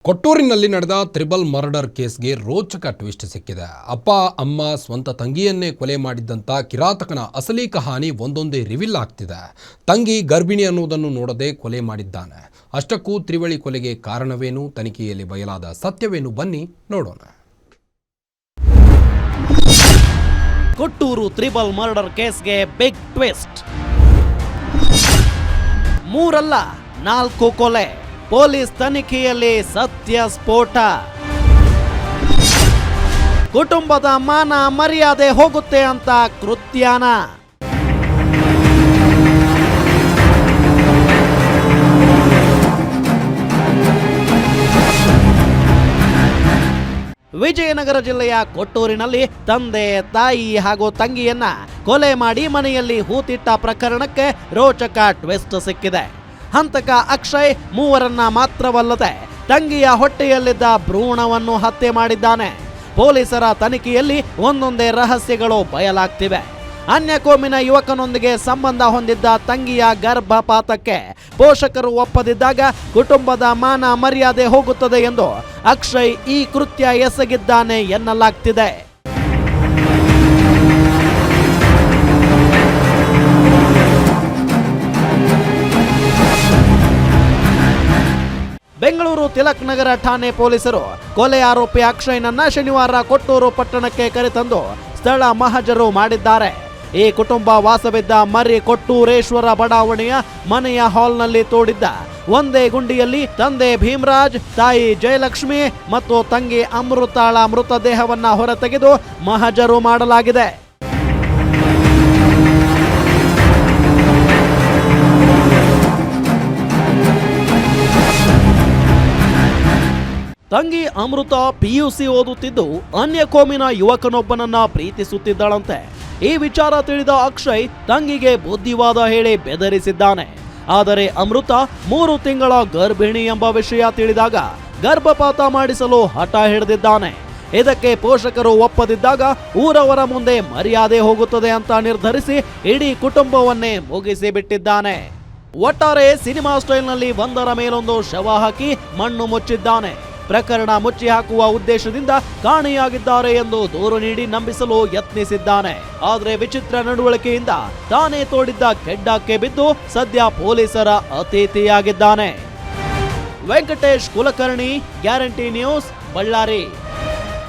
ಕೊಟ್ಟೂರಿನಲ್ಲಿ ನಡೆದ triple murder ಕೇಸ್ಗೆ ರೋಚಕ twist ಸಿಕ್ಕಿದೆ. ಅಪ್ಪ ಅಮ್ಮ ಸ್ವಂತ ತಂಗಿಯನ್ನೇ ಕೊಲೆ ಮಾಡಿದ್ದಂಥ ಕಿರಾತಕನ ಅಸಲಿ ಕಹಾನಿ ಒಂದೊಂದೇ ರಿವೀಲ್ ಆಗ್ತಿದೆ. ತಂಗಿ ಗರ್ಭಿಣಿ ಅನ್ನುವುದನ್ನು ನೋಡದೆ ಕೊಲೆ ಮಾಡಿದ್ದಾನೆ. ಅಷ್ಟಕ್ಕೂ ತ್ರಿವಳಿ ಕೊಲೆಗೆ ಕಾರಣವೇನು, ತನಿಖೆಯಲ್ಲಿ ಬಯಲಾದ ಸತ್ಯವೇನು, ಬನ್ನಿ ನೋಡೋಣ. ಕೊಟ್ಟೂರು ತ್ರಿಬಲ್ ಮರ್ಡರ್ ಕೇಸ್ಗೆ ಬಿಗ್ ಟ್ವಿಸ್ಟ್. 3 ಅಲ್ಲ 4 ಕೊಲೆ. ಪೊಲೀಸ್ ತನಿಖೆಯಲ್ಲಿ ಸತ್ಯ ಸ್ಫೋಟ. ಕುಟುಂಬದ ಮಾನ ಮರ್ಯಾದೆ ಹೋಗುತ್ತೆ ಅಂತ ಕೃತ್ಯನ. ವಿಜಯನಗರ ಜಿಲ್ಲೆಯ ಕೊಟ್ಟೂರಿನಲ್ಲಿ ತಂದೆ, ತಾಯಿ ಹಾಗೂ ತಂಗಿಯನ್ನ ಕೊಲೆ ಮಾಡಿ ಮನೆಯಲ್ಲಿ ಹೂತಿಟ್ಟ ಪ್ರಕರಣಕ್ಕೆ ರೋಚಕ ಟ್ವಿಸ್ಟ್ ಸಿಕ್ಕಿದೆ. ಹಂತಕ ಅಕ್ಷಯ್ 3ರನ್ನ ಮಾತ್ರವಲ್ಲದೆ ತಂಗಿಯ ಹೊಟ್ಟೆಯಲ್ಲಿದ್ದ ಭ್ರೂಣವನ್ನು ಹತ್ಯೆ ಮಾಡಿದ್ದಾನೆ. ಪೊಲೀಸರ ತನಿಖೆಯಲ್ಲಿ ಒಂದೊಂದೇ ರಹಸ್ಯಗಳು ಬಯಲಾಗ್ತಿವೆ. ಅನ್ಯ ಕೋಮಿನ ಯುವಕನೊಂದಿಗೆ ಸಂಬಂಧ ಹೊಂದಿದ್ದ ತಂಗಿಯ ಗರ್ಭಪಾತಕ್ಕೆ ಪೋಷಕರು ಒಪ್ಪದಿದ್ದಾಗ ಕುಟುಂಬದ ಮಾನ ಮರ್ಯಾದೆ ಹೋಗುತ್ತದೆ ಎಂದು ಅಕ್ಷಯ್ ಈ ಕೃತ್ಯ ಎಸಗಿದ್ದಾನೆ ಎನ್ನಲಾಗ್ತಿದೆ. ಬೆಂಗಳೂರು ತಿಲಕ್ ನಗರ ಠಾಣೆ ಪೊಲೀಸರು ಕೊಲೆ ಆರೋಪಿ ಅಕ್ಷಯ್ನನ್ನ ಶನಿವಾರ ಕೊಟ್ಟೂರು ಪಟ್ಟಣಕ್ಕೆ ಕರೆತಂದು ಸ್ಥಳ ಮಹಜರು ಮಾಡಿದ್ದಾರೆ. ಈ ಕುಟುಂಬ ವಾಸವಿದ್ದ ಮರ್ರಿ ಕೊಟ್ಟೂರೇಶ್ವರ ಬಡಾವಣೆಯ ಮನೆಯ ಹಾಲ್ನಲ್ಲಿ ತೋಡಿದ್ದ ಒಂದೇ ಗುಂಡಿಯಲ್ಲಿ ತಂದೆ ಭೀಮರಾಜ್, ತಾಯಿ ಜಯಲಕ್ಷ್ಮಿ ಮತ್ತು ತಂಗಿ ಅಮೃತಾಳ ಮೃತದೇಹವನ್ನ ಹೊರತೆಗೆದು ಮಹಜರು ಮಾಡಲಾಗಿದೆ. ತಂಗಿ ಅಮೃತ PUC ಓದುತ್ತಿದ್ದು ಅನ್ಯ ಕೋಮಿನ ಯುವಕನೊಬ್ಬನನ್ನ ಪ್ರೀತಿಸುತ್ತಿದ್ದಳಂತೆ. ಈ ವಿಚಾರ ತಿಳಿದ ಅಕ್ಷಯ್ ತಂಗಿಗೆ ಬುದ್ಧಿವಾದ ಹೇಳಿ ಬೆದರಿಸಿದ್ದಾನೆ. ಆದರೆ ಅಮೃತ 3 ತಿಂಗಳ ಗರ್ಭಿಣಿ ಎಂಬ ವಿಷಯ ತಿಳಿದಾಗ ಗರ್ಭಪಾತ ಮಾಡಿಸಲು ಹಠ ಹಿಡಿದಿದ್ದಾನೆ. ಇದಕ್ಕೆ ಪೋಷಕರು ಒಪ್ಪದಿದ್ದಾಗ ಊರವರ ಮುಂದೆ ಮರ್ಯಾದೆ ಹೋಗುತ್ತದೆ ಅಂತ ನಿರ್ಧರಿಸಿ ಇಡೀ ಕುಟುಂಬವನ್ನೇ ಮುಗಿಸಿ ಬಿಟ್ಟಿದ್ದಾನೆ. ಒಟ್ಟಾರೆ ಸಿನಿಮಾ ಸ್ಟೈಲ್ನಲ್ಲಿ ಒಂದರ ಮೇಲೊಂದು ಶವ ಹಾಕಿ ಮಣ್ಣು ಮುಚ್ಚಿದ್ದಾನೆ. ಪ್ರಕರಣ ಮುಚ್ಚಿ ಹಾಕುವ ಉದ್ದೇಶದಿಂದ ಕಾಣೆಯಾಗಿದ್ದಾರೆ ಎಂದು ದೂರು ನೀಡಿ ನಂಬಿಸಲು ಯತ್ನಿಸಿದ್ದಾನೆ. ಆದರೆ ವಿಚಿತ್ರ ನಡವಳಿಕೆಯಿಂದ ತಾನೇ ತೋಡಿದ್ದ ಕೆಡ್ಡಕ್ಕೆ ಬಿದ್ದು ಸದ್ಯ ಪೊಲೀಸರ ಅತಿಥಿಯಾಗಿದ್ದಾನೆ. Venkatesh Kulkarni, guarantee news, Ballari.